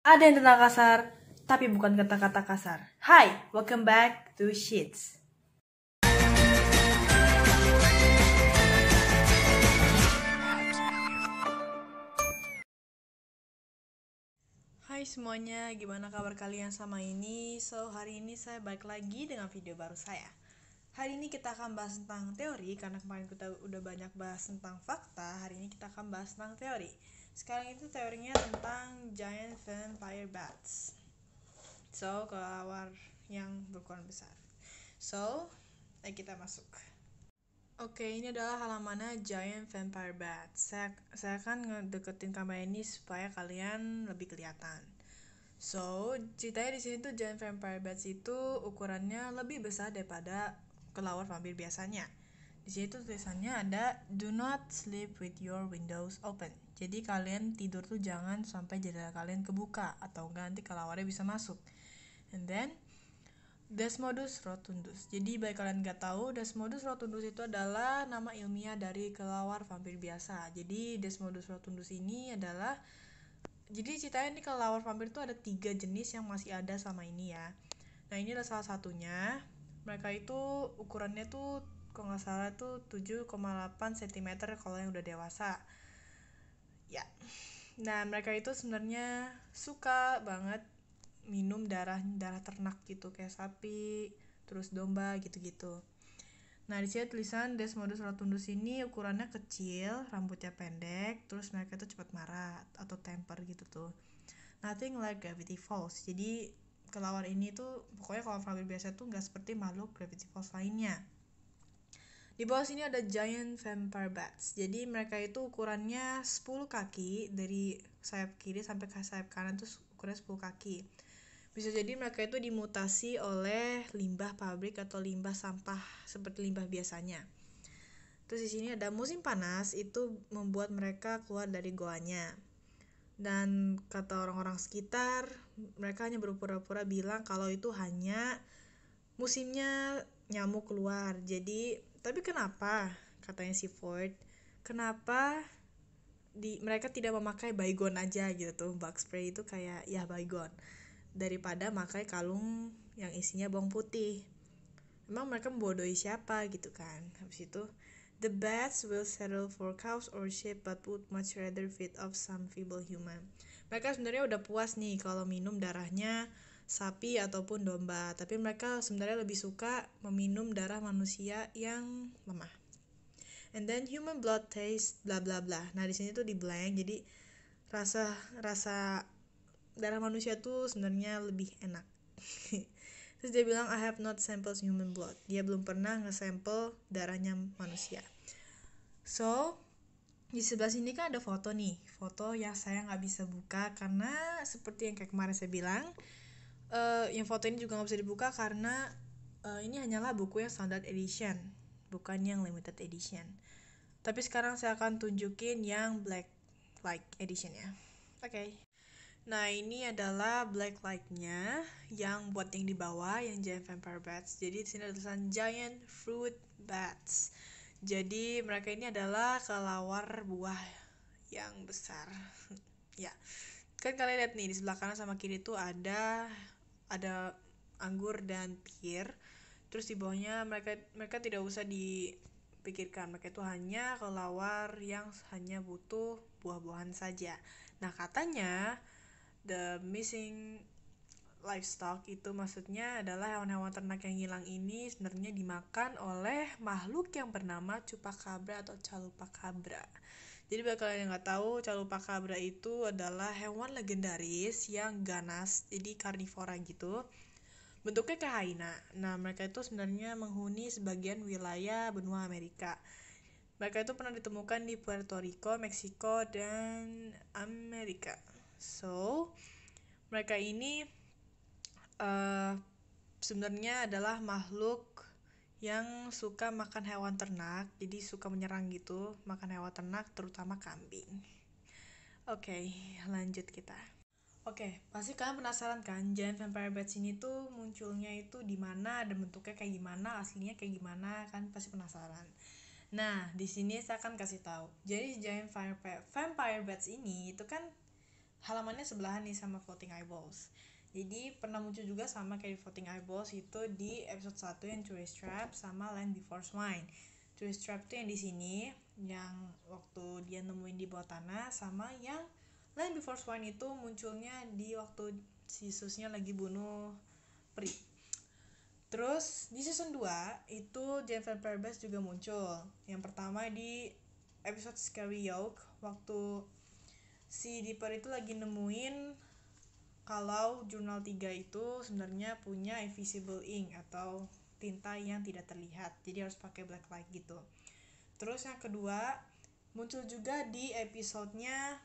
Ada yang tentang kasar, tapi bukan kata-kata kasar. Hai, welcome back to Sheets. Hai semuanya, gimana kabar kalian sama ini? Hari ini saya balik lagi dengan video baru saya. Hari ini kita akan bahas tentang teori, karena kemarin kita udah banyak bahas tentang fakta. Hari ini kita akan bahas tentang teori. Sekarang itu teorinya tentang giant vampire bats. Kelawar yang berukuran besar. Ayo kita masuk. Oke, ini adalah halamannya Giant Vampire Bats. Saya akan ngedeketin kamera ini supaya kalian lebih kelihatan. Ceritanya di sini tuh Giant Vampire Bats itu ukurannya lebih besar daripada kelawar vampir biasanya. Di sini tuh tulisannya ada "Do not sleep with your windows open". Jadi kalian tidur tuh jangan sampai jendela kalian kebuka, atau enggak nanti kelawarnya bisa masuk. And then Desmodus rotundus. Jadi bagi kalian nggak tahu, Desmodus rotundus itu adalah nama ilmiah dari kelawar vampir biasa. Jadi Desmodus rotundus ini adalah, jadi ceritanya nih kelawar vampir itu ada 3 jenis yang masih ada sama ini ya. Nah ini adalah salah satunya. Mereka itu ukurannya tuh kalau nggak salah tuh 7,8 cm kalau yang udah dewasa. Ya. Nah mereka itu sebenarnya suka banget minum darah ternak gitu, kayak sapi, terus domba gitu-gitu. Nah di sini tulisan Desmodus rotundus ini ukurannya kecil, rambutnya pendek, terus mereka itu cepat marah atau temper gitu tuh. Nothing like Gravity Falls. Jadi kelawar ini tuh pokoknya kalau vampir biasa tuh nggak seperti makhluk Gravity Falls lainnya. Di bawah sini ada Giant Vampire Bats. Jadi mereka itu ukurannya 10 kaki, dari sayap kiri sampai ke sayap kanan tuh ukurannya 10 kaki. Bisa jadi mereka itu dimutasi oleh limbah pabrik atau limbah sampah seperti limbah biasanya. Terus di sini ada musim panas itu membuat mereka keluar dari goanya. Dan kata orang-orang sekitar, mereka hanya berpura-pura bilang kalau itu hanya musimnya nyamuk keluar. Jadi, tapi kenapa? Katanya si Ford, kenapa mereka tidak memakai baygon aja gitu tuh, bug spray itu kayak ya baygon, daripada pakai kalung yang isinya bawang putih. Emang mereka membodohi siapa gitu kan. Habis itu, the bats will settle for cows or sheep but would much rather feed off some feeble human. Mereka sebenarnya udah puas nih kalau minum darahnya sapi ataupun domba, tapi mereka sebenarnya lebih suka meminum darah manusia yang lemah. And then human blood taste bla bla bla. Nah di sini tuh di blank, jadi rasa darah manusia tuh sebenarnya lebih enak. Terus dia bilang I have not sampled human blood. Dia belum pernah nge-sample darahnya manusia. Di sebelah sini kan ada foto nih, foto yang saya nggak bisa buka karena seperti yang kayak kemarin saya bilang, yang foto ini juga nggak bisa dibuka karena ini hanyalah buku yang standard edition, bukan yang limited edition. Tapi sekarang saya akan tunjukin yang black light edition ya. Oke. Nah ini adalah black light-nya yang buat yang di bawah, yang Giant Vampire Bats. Jadi di sini ada tulisan Giant Fruit Bats. Jadi mereka ini adalah kelawar buah yang besar. Ya, kan kalian lihat nih di sebelah kanan sama kiri tuh ada anggur dan pir. Terus di bawahnya mereka tidak usah dipikirkan, mereka itu hanya kelawar yang hanya butuh buah-buahan saja. Nah katanya the missing livestock itu maksudnya adalah hewan-hewan ternak yang hilang ini sebenarnya dimakan oleh makhluk yang bernama chupacabra atau Chupacabra. Jadi bagi kalian yang nggak tahu, Chupacabra itu adalah hewan legendaris yang ganas, jadi karnivora gitu. Bentuknya kayak hyena. Nah mereka itu sebenarnya menghuni sebagian wilayah benua Amerika. Mereka itu pernah ditemukan di Puerto Rico, Meksiko, dan Amerika. Mereka ini sebenarnya adalah makhluk yang suka makan hewan ternak, jadi suka menyerang gitu, makan hewan ternak terutama kambing. Oke, lanjut kita. Oke, pasti kalian penasaran kan, Giant Vampire Bats ini tuh munculnya itu di mana dan bentuknya kayak gimana, aslinya kayak gimana, kan pasti penasaran. Nah, di sini saya akan kasih tahu. Jadi Giant Vampire Bats ini itu kan halamannya sebelahan nih sama Floating Eyeballs. Jadi pernah muncul juga sama kayak di Floating Eyeballs itu di episode 1 yang Tourist Trap sama Land Before Swine. Tourist Trap tuh yang di sini, yang waktu dia nemuin di bawah tanah, sama yang Land Before Swine itu munculnya di waktu si Susnya lagi bunuh peri. Terus di season 2 itu Giant Vampire Bats juga muncul. Yang pertama di episode Scary Yolk, waktu si Dipper itu lagi nemuin kalau jurnal 3 itu sebenarnya punya invisible ink atau tinta yang tidak terlihat, jadi harus pakai black light gitu. Terus yang kedua muncul juga di episodenya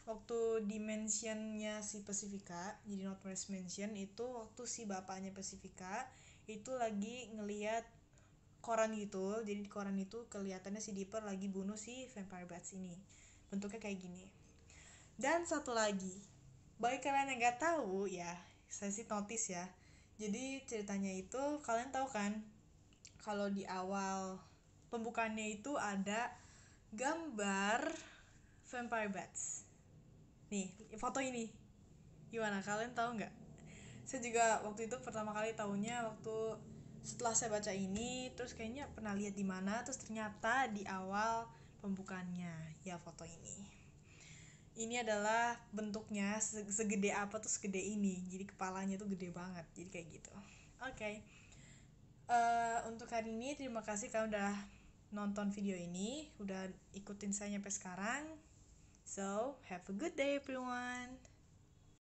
waktu dimensionnya si Pacifica, jadi Northwest Mansion itu waktu si bapaknya Pacifica itu lagi ngeliat koran gitu, jadi di koran itu kelihatannya si Dipper lagi bunuh si Vampire Bats ini, bentuknya kayak gini. Dan satu lagi, bagi kalian yang nggak tahu ya, saya sih notice ya, jadi ceritanya itu kalian tahu kan kalau di awal pembukaannya itu ada gambar Vampire Bats. Nih, foto ini. Gimana, kalian tahu nggak? Saya juga waktu itu pertama kali tahunya waktu setelah saya baca ini, terus kayaknya pernah lihat di mana, terus ternyata di awal pembukaannya ya foto ini. Ini adalah bentuknya segede apa tuh, segede ini. Jadi kepalanya tuh gede banget. Jadi kayak gitu. Oke. Untuk hari ini terima kasih kalian udah nonton video ini, udah ikutin saya sampai sekarang. So, have a good day everyone.